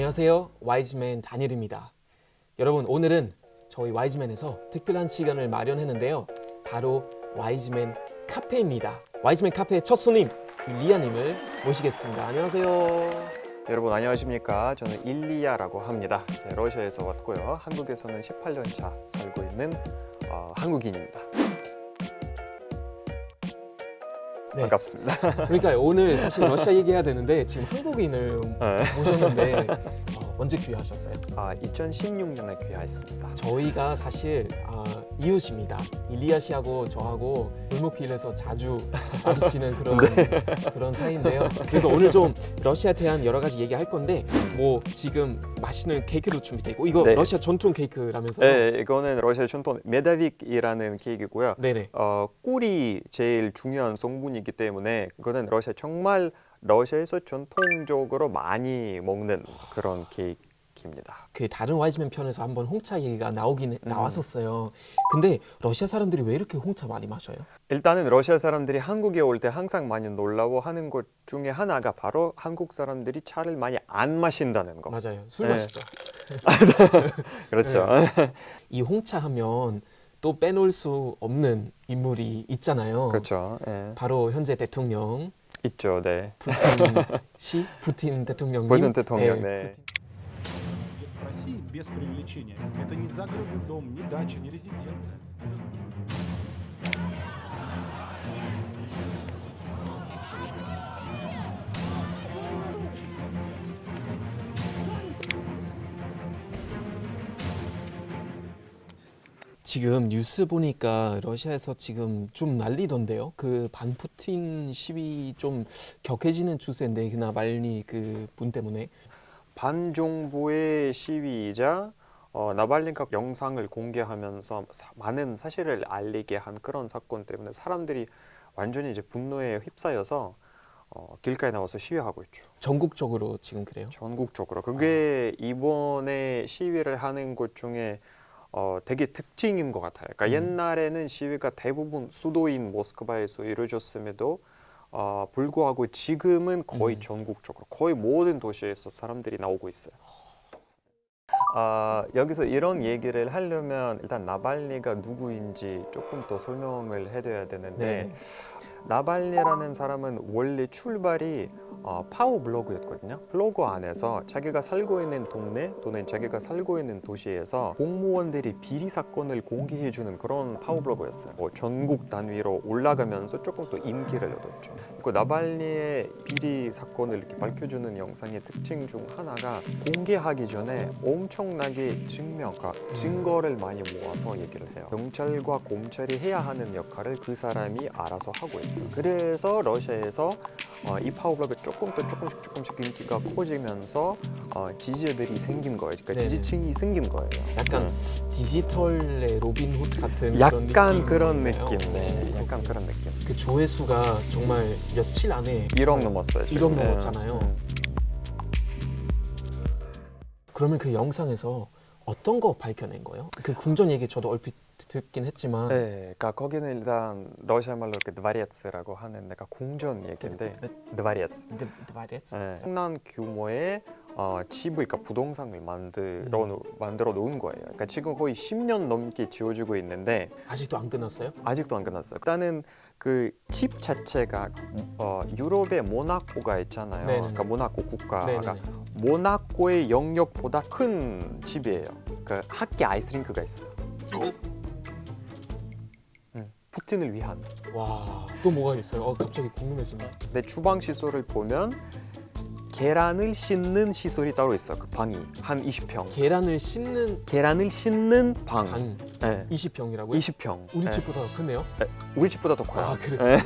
안녕하세요. 와이즈맨 다니엘입니다. 여러분, 오늘은 저희 와이즈맨에서 특별한 시간을 마련했는데요. 바로 와이즈맨 카페입니다. 와이즈맨 카페의 첫 손님 일리야님을 모시겠습니다. 안녕하세요. 여러분 안녕하십니까? 저는 일리야라고 합니다. 네, 러시아에서 왔고요. 한국에서는 18년 차 살고 있는 한국인입니다. 네. 반갑습니다. 그러니까 오늘 사실 러시아 얘기해야 되는데 지금 한국인을 모셨는데 언제 귀화하셨어요? 2016년에 귀화했습니다. 저희가 사실 이웃입니다. 일리야 씨하고 저하고 골목길에서 자주 마주치는 그런 사이인데요. 그래서 오늘 좀 러시아에 대한 여러 가지 얘기할 건데 뭐 지금 맛있는 케이크도 준비되고 이거 네. 러시아 전통 케이크라면서요? 네, 이거는 러시아 전통 메다빅이라는 케이크고요. 네네. 꿀이 제일 중요한 성분이기 때문에 이거는 러시아에서 전통적으로 많이 먹는 그런 케이크입니다. 그 다른 와이즈맨 편에서 한번 홍차 얘기가 나왔었어요. 근데 러시아 사람들이 왜 이렇게 홍차 많이 마셔요? 일단은 러시아 사람들이 한국에 올 때 항상 많이 놀라워하는 것 중에 하나가 바로 한국 사람들이 차를 많이 안 마신다는 거. 맞아요. 술 네. 마시죠. 그렇죠. 이 홍차 하면 또 빼놓을 수 없는 인물이 있잖아요. 그렇죠. 네. 바로 현재 대통령 있죠. 네. 푸틴 대통령님. 푸틴 대통령. 네. 푸틴. В России без привлечения. Это не загородный дом, не дача, не резиденция. 지금 뉴스 보니까 러시아에서 지금 좀 난리던데요. 그 반푸틴 시위 좀 격해지는 추세인데 그 나발니 그 분 때문에. 반정부의 시위이자 나발린카 영상을 공개하면서 많은 사실을 알리게 한 그런 사건 때문에 사람들이 완전히 이제 분노에 휩싸여서 길가에 나와서 시위하고 있죠. 전국적으로 지금 그래요? 전국적으로. 그게 이번에 시위를 하는 것 중에 되게 특징인 것 같아요. 그러니까 옛날에는 시위가 대부분 수도인 모스크바에서 이루어졌음에도 불구하고 지금은 거의 전국적으로 거의 모든 도시에서 사람들이 나오고 있어요. 여기서 이런 얘기를 하려면 일단 나발니가 누구인지 조금 더 설명을 해줘야 되는데 네. 나발니라는 사람은 원래 출발이 파워 블로그였거든요. 블로그 안에서 자기가 살고 있는 동네 또는 자기가 살고 있는 도시에서 공무원들이 비리 사건을 공개해주는 그런 파워 블로그였어요. 전국 단위로 올라가면서 조금 더 인기를 얻었죠. 그 나발니의 비리 사건을 이렇게 밝혀주는 영상의 특징 중 하나가 공개하기 전에 엄청나게 증거를 많이 모아서 얘기를 해요. 경찰과 검찰이 해야 하는 역할을 그 사람이 알아서 하고 있어요. 그래서 러시아에서 이 파워블로그 조금씩 인기가 커지면서 지지자들이 생긴 거예요. 그러니까 네네. 지지층이 생긴 거예요. 약간 디지털의 로빈 후드 같은 약간 그런 그런 느낌이네요. 느낌. 네, 약간 그런 느낌. 그 조회수가 정말 며칠 안에 1억 넘었어요. 1억 넘었잖아요. 그러면 그 영상에서 어떤 거 밝혀낸 거예요? 그 궁전 얘기 저도 얼핏 듣긴 했지만 네, 그러니까 거기는 일단 러시아 말로 이렇게 드바리에츠라고 하는 내가 궁전 얘기인데 드바리에츠. 엄청난 규모의 집을, 그러니까 부동산을 만들어 놓은 거예요. 그러니까 지금 거의 10년 넘게 지어지고 있는데 아직도 안 끝났어요? 아직도 안 끝났어요. 일단은 그 집 자체가 유럽의 모나코가 있잖아요. 네네네. 그러니까 모나코 국가가 네네네. 모나코의 영역보다 큰 집이에요. 그 학기 아이스링크가 있어요. 푸틴을 위한. 와, 또 뭐가 있어요? 갑자기 궁금해지네. 내 주방 시설을 보면 계란을 씻는 시설이 따로 있어. 그 방이 한 20평. 계란을 씻는 방. 방 네. 20평이라고요? 20평. 우리 네. 집보다 더 크네요? 우리 집보다 더 커요. 아, 그래요? 네.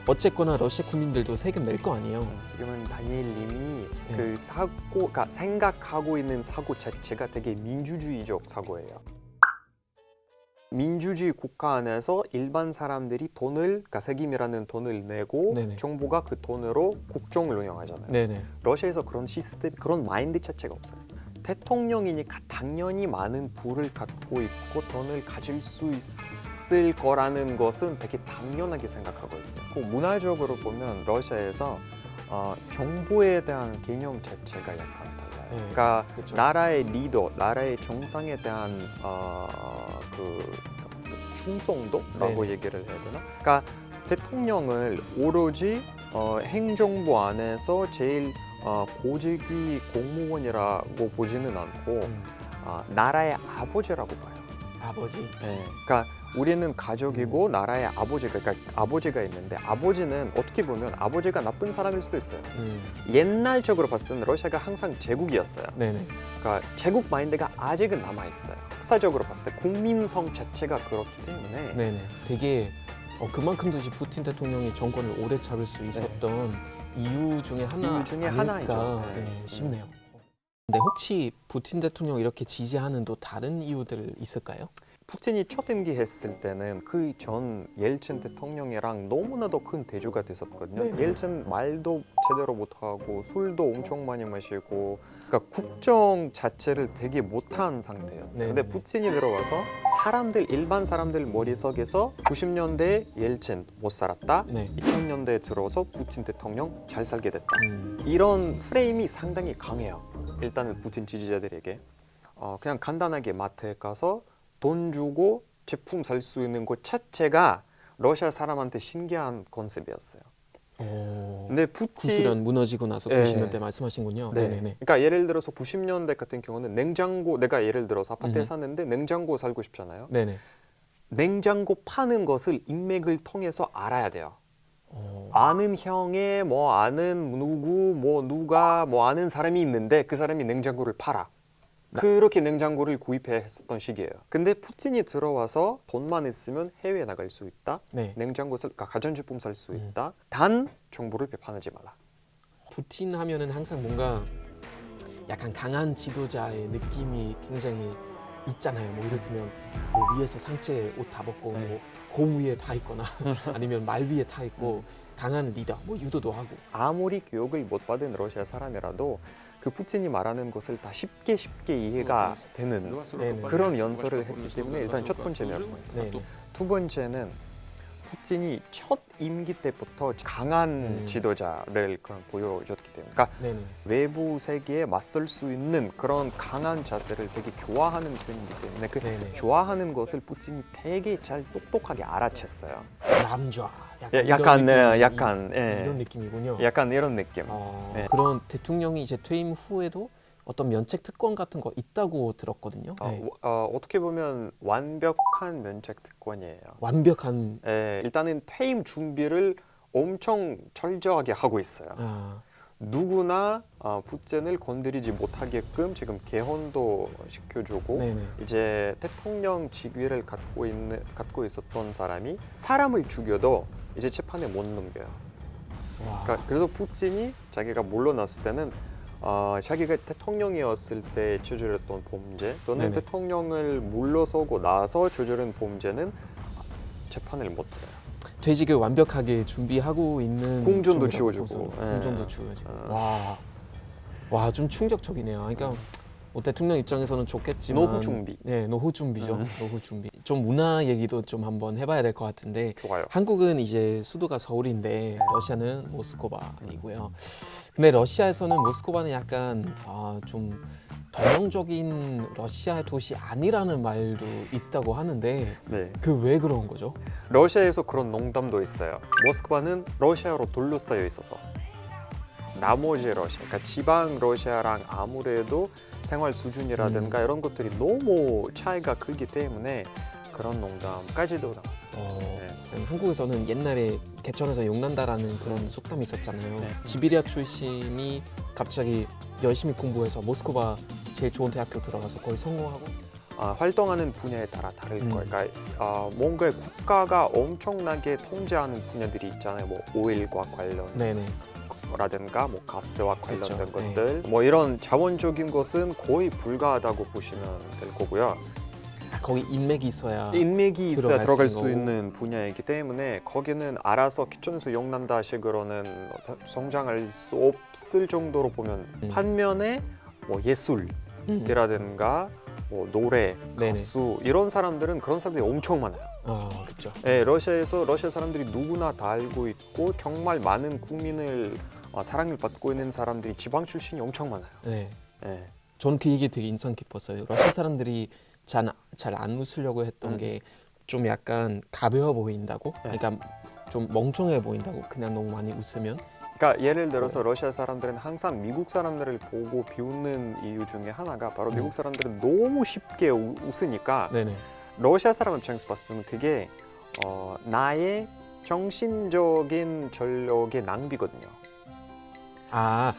어쨌거나 러시아 국민들도 세금 낼 거 아니에요? 지금은 다니엘님이 네. 그 사고가 생각하고 있는 사고 자체가 되게 민주주의적 사고예요. 민주주의 국가 안에서 일반 사람들이 그러니까 세금이라는 돈을 내고 네네. 정부가 그 돈으로 국정을 운영하잖아요. 네네. 러시아에서 그런 시스템, 그런 마인드 자체가 없어요. 대통령이니까 당연히 많은 부를 갖고 있고 돈을 가질 수 있을 거라는 것은 되게 당연하게 생각하고 있어요. 그 문화적으로 보면 러시아에서 정부에 대한 개념 자체가 약간 달라요. 그러니까 그쵸. 나라의 리더, 나라의 정상에 대한 그 충성도라고 네네. 얘기를 해야 되나? 그러니까 대통령을 오로지 행정부 안에서 제일 고직위 공무원이라고 보지는 않고 나라의 아버지라고 봐요. 아버지. 네. 그러니까 우리는 가족이고 나라의 아버지가, 그러니까 아버지가 있는데 아버지는 어떻게 보면 아버지가 나쁜 사람일 수도 있어요. 옛날적으로 봤을 때는 러시아가 항상 제국이었어요. 네네. 그러니까 제국 마인드가 아직은 남아 있어요. 역사적으로 봤을 때 국민성 자체가 그렇기 때문에 네네. 되게 그만큼도 이제 푸틴 대통령이 정권을 오래 잡을 수 있었던 이유 중에 하나 이유 중에 아닐까 하나이죠. 싶네요. 근데 혹시 푸틴 대통령 이렇게 지지하는 또 다른 이유들 있을까요? 푸틴이 첫 임기했을 때는 그 전 옐친 대통령이랑 너무나도 큰 대조가 됐었거든요. 네네. 옐친 말도 제대로 못하고 술도 엄청 많이 마시고 그러니까 국정 자체를 되게 못한 상태였어요. 네네. 근데 푸틴이 들어와서 일반 사람들 머릿속에서 90년대 옐친 못 살았다. 네. 2000년대에 들어서 푸틴 대통령 잘 살게 됐다. 음. 이런 프레임이 상당히 강해요. 일단은 푸틴 지지자들에게 그냥 간단하게 마트에 가서 돈 주고 제품 살 수 있는 것 자체가 러시아 사람한테 신기한 컨셉이었어요. 근데 푸틴 구소련 무너지고 나서 네. 90년대 말씀하신군요. 네. 네네네. 그러니까 예를 들어서 90년대 같은 경우는 냉장고 내가 예를 들어서 아파트에 음. 사는데 냉장고 살고 싶잖아요. 네네. 냉장고 파는 것을 인맥을 통해서 알아야 돼요. 어. 아는 형의 뭐 아는 누구 뭐 누가 뭐 아는 사람이 있는데 그 사람이 냉장고를 팔아. 그렇게 냉장고를 구입했었던 시기예요. 근데 푸틴이 들어와서 돈만 있으면 해외에 나갈 수 있다. 네. 냉장고 그러니까 가전제품 살 수 있다. 단 정보를 배반하지 말라. 푸틴 하면은 항상 뭔가 약간 강한 지도자의 느낌이 굉장히 있잖아요. 뭐 예를 들면 뭐 위에서 상체에 옷 다 벗고 네. 뭐 곰 위에 타 있거나 아니면 말 위에 타 있고 강한 리더, 뭐 유도도 하고. 아무리 교육을 못 받은 러시아 사람이라도 그 푸틴이 말하는 것을 다 쉽게 이해가 되는 네네. 그런 연설을 했기 때문에 일단 첫 번째 면 네. 두 번째는 푸틴이 첫 임기 때부터 강한 지도자를 그런 보여줬기 때문에 그러니까 네네. 외부 세계에 맞설 수 있는 그런 강한 자세를 되게 좋아하는 편이기 때문에 그 네네. 좋아하는 것을 푸틴이 되게 잘 똑똑하게 알아챘어요. 남좌. 약간 이런 느낌이군요. 약간 이런 느낌. 네. 그런 대통령이 이제 퇴임 후에도 어떤 면책 특권 같은 거 있다고 들었거든요. 네. 어떻게 보면 완벽한 면책 특권이에요. 완벽한. 일단은 퇴임 준비를 엄청 철저하게 하고 있어요. 누구나 푸틴을 건드리지 못하게끔 지금 개헌도 시켜주고 네네. 이제 대통령 직위를 갖고 있었던 사람이 사람을 죽여도 이제 재판에 못 넘겨요. 와. 그러니까 그래서 푸틴이 자기가 물러났을 때는 자기가 대통령이었을 때 저질렀던 범죄 또는 네네. 대통령을 물러서고 나서 저지른 범죄는 재판을 못 받아요. 퇴직을 완벽하게 준비하고 있는 공전도 중이라고 지워주고. 보죠. 공전도 지워지고. 와, 좀 충격적이네요. 그러니까 뭐 대통령 입장에서는 좋겠지만 노후 준비. 네, 노후 준비죠. 노후 준비. 좀 문화 얘기도 좀 한번 해봐야 될 것 같은데 좋아요. 한국은 이제 수도가 서울인데 러시아는 모스크바이고요. 근데 러시아에서는 모스크바는 약간 좀 전형적인 러시아 도시 아니라는 말도 있다고 하는데 네. 그 왜 그런 거죠? 러시아에서 그런 농담도 있어요. 모스크바는 러시아로 둘러싸여 있어서 나머지 러시아, 그러니까 지방 러시아랑 아무래도 생활 수준이라든가 이런 것들이 너무 차이가 크기 때문에 그런 농담까지도 나왔어요. 네. 한국에서는 옛날에 개천에서 용난다라는 그런 속담이 있었잖아요. 네. 시베리아 출신이 갑자기 열심히 공부해서 모스크바 제일 좋은 대학교 들어가서 거의 성공하고. 활동하는 분야에 따라 다를 거예요. 그러니까 뭔가 국가가 엄청나게 통제하는 분야들이 있잖아요. 뭐 오일과 관련. 네네. 라든가 뭐 가스와 관련된 그렇죠. 것들 뭐 이런 자원적인 것은 거의 불가하다고 보시면 될 거고요. 거기 인맥이 있어야 인맥이 있어야 들어갈 수 거고. 있는 분야이기 때문에 거기는 알아서 기존에서 용난다 식으로는 성장할 수 없을 정도로 보면 반면에 뭐 예술이라든가 뭐 노래, 네네. 가수 이런 사람들은 그런 사람들이 엄청 많아요. 그렇죠. 네, 러시아 사람들이 누구나 다 알고 있고 정말 많은 국민을 사랑을 받고 있는 사람들이 지방 출신이 엄청 많아요. 네. 예. 저는 그 얘기 되게 인상 깊었어요. 러시아 사람들이 잘 안 웃으려고 했던 게 좀 약간 가벼워 보인다고, 그러니까 좀 멍청해 보인다고. 그냥 너무 많이 웃으면. 그러니까 예를 들어서 러시아 사람들은 항상 미국 사람들을 보고 비웃는 이유 중에 하나가 바로 미국 사람들은 너무 쉽게 웃으니까 네네. 러시아 사람 입장에서 봤을 때는 그게 나의 정신적인 전력의 낭비거든요. 아,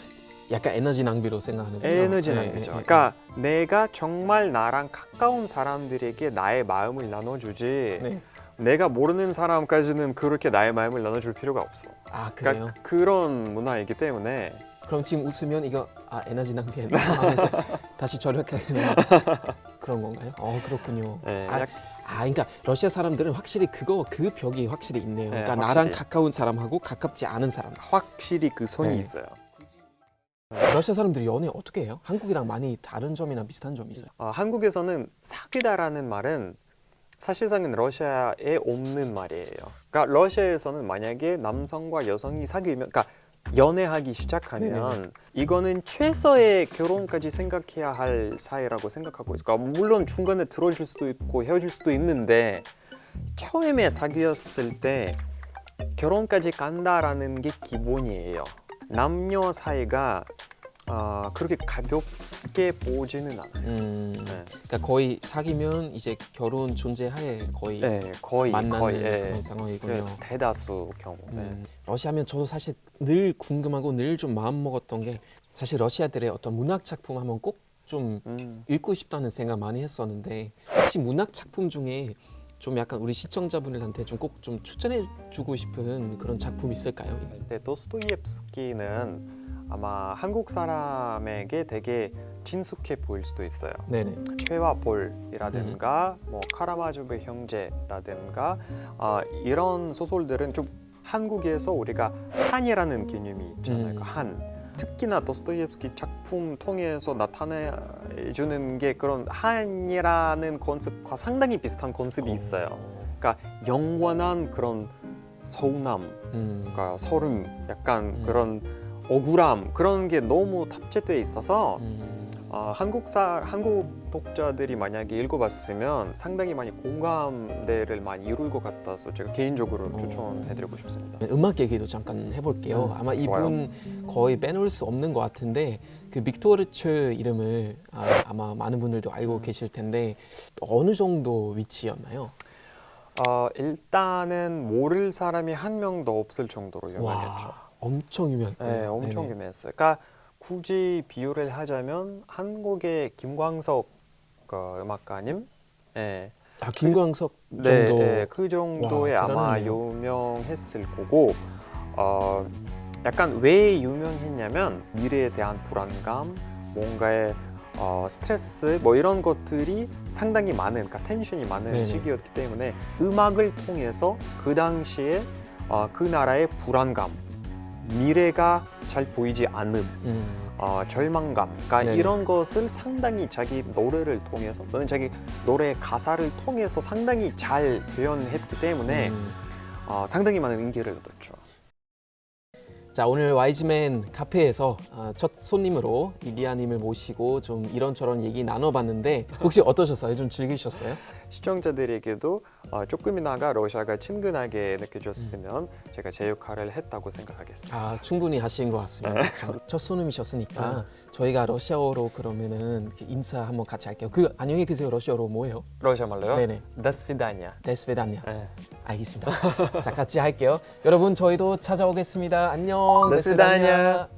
약간 에너지 낭비로 생각하는군요. 에너지 네, 낭비죠. 네, 네. 그러니까 내가 정말 나랑 가까운 사람들에게 나의 마음을 나눠주지 네. 내가 모르는 사람까지는 그렇게 나의 마음을 나눠줄 필요가 없어. 아, 그래요? 그러니까 그런 문화이기 때문에 그럼 지금 웃으면 이거 에너지 낭비해 하면서 다시 절약하는 그런 건가요? 그렇군요. 네, 그러니까 러시아 사람들은 확실히 그 벽이 확실히 있네요. 네, 그러니까 확실히. 나랑 가까운 사람하고 가깝지 않은 사람. 확실히 그 선이 네. 있어요. 러시아 사람들이 연애 어떻게 해요? 한국이랑 많이 다른 점이나 비슷한 점이 있어요? 한국에서는 사귀다라는 말은 사실상은 러시아에 없는 말이에요. 그러니까 러시아에서는 만약에 남성과 여성이 사귀면, 그러니까 연애하기 시작하면 네네네. 이거는 최소의 결혼까지 생각해야 할 사이라고 생각하고 있어요. 그러니까 물론 중간에 들어줄 수도 있고 헤어질 수도 있는데 처음에 사귀었을 때 결혼까지 간다라는 게 기본이에요. 남녀 사이가 그렇게 가볍게 보지는 않아요. 네. 그러니까 거의 사귀면 이제 결혼 존재하에 거의 네, 거의 만나는 예. 그런 상황이군요. 그 대다수 경우. 러시아면 저도 사실 늘 궁금하고 늘 좀 마음 먹었던 게 사실 러시아들의 어떤 문학 작품 하면 꼭 좀 읽고 싶다는 생각 많이 했었는데 혹시 문학 작품 중에 좀 약간 우리 시청자분들한테 좀 꼭 좀 추천해주고 싶은 그런 작품 있을까요? 네, 도스토옙스키는 아마 한국 사람에게 되게 친숙해 보일 수도 있어요. 네네. 최와 볼이라든가 뭐 카라마조브의 형제라든가 이런 소설들은 좀 한국에서 우리가 한이라는 개념이 있잖아요. 그 한. 특히나 도스토옙스키 작품 통해서 나타내주는 게 그런 한이라는 컨셉과 상당히 비슷한 컨셉이 있어요. 그러니까 영원한 그런 서운함, 그러니까 서름, 약간 그런 억울함 그런 게 너무 탑재돼 있어서 한국 독자들이 만약에 읽어봤으면 상당히 많이 공감대를 많이 이룰 것 같아서 제가 개인적으로 추천해드리고 싶습니다. 음악 얘기도 잠깐 해볼게요. 아마 이분 거의 빼놓을 수 없는 것 같은데 그 빅토르츠 이름을 아마 많은 분들도 알고 계실 텐데 어느 정도 위치였나요? 일단은 모를 사람이 한 명도 없을 정도로 유명했죠. 와, 엄청 유명했고요. 네, 엄청 네네. 유명했어요. 그러니까 굳이 비유를 하자면 한국의 김광석 음악가님, 네, 김광석 네, 정도. 네, 그 정도의 와, 아마 대단하네요. 유명했을 거고, 약간 왜 유명했냐면 미래에 대한 불안감, 뭔가의 스트레스 뭐 이런 것들이 상당히 많은, 그러니까 텐션이 많은 네네. 시기였기 때문에 음악을 통해서 그 당시에 그 나라의 불안감, 미래가 잘 보이지 않음, 절망감, 그러니까 네네. 이런 것을 상당히 자기 노래를 통해서 또는 자기 노래 가사를 통해서 상당히 잘 표현했기 때문에 상당히 많은 인기를 얻었죠. 자, 오늘 와이즈맨 카페에서 첫 손님으로 일리아님을 모시고 좀 이런저런 얘기 나눠봤는데 혹시 어떠셨어요? 좀 즐기셨어요? 시청자들에게도 조금이나마 러시아가 친근하게 느껴졌으면 제가 제 역할을 했다고 생각하겠습니다. 충분히 하신 것 같습니다. 첫 손님이셨으니까 저희가 러시아어로 그러면은 이렇게 인사 한번 같이 할게요. 안녕히 계세요 러시아어로 뭐예요? 러시아 말로요? 네네. До свидания. 데스베다냐. 네. 알겠습니다. 자, 같이 할게요. 여러분 저희도 찾아오겠습니다. 안녕. До свидания.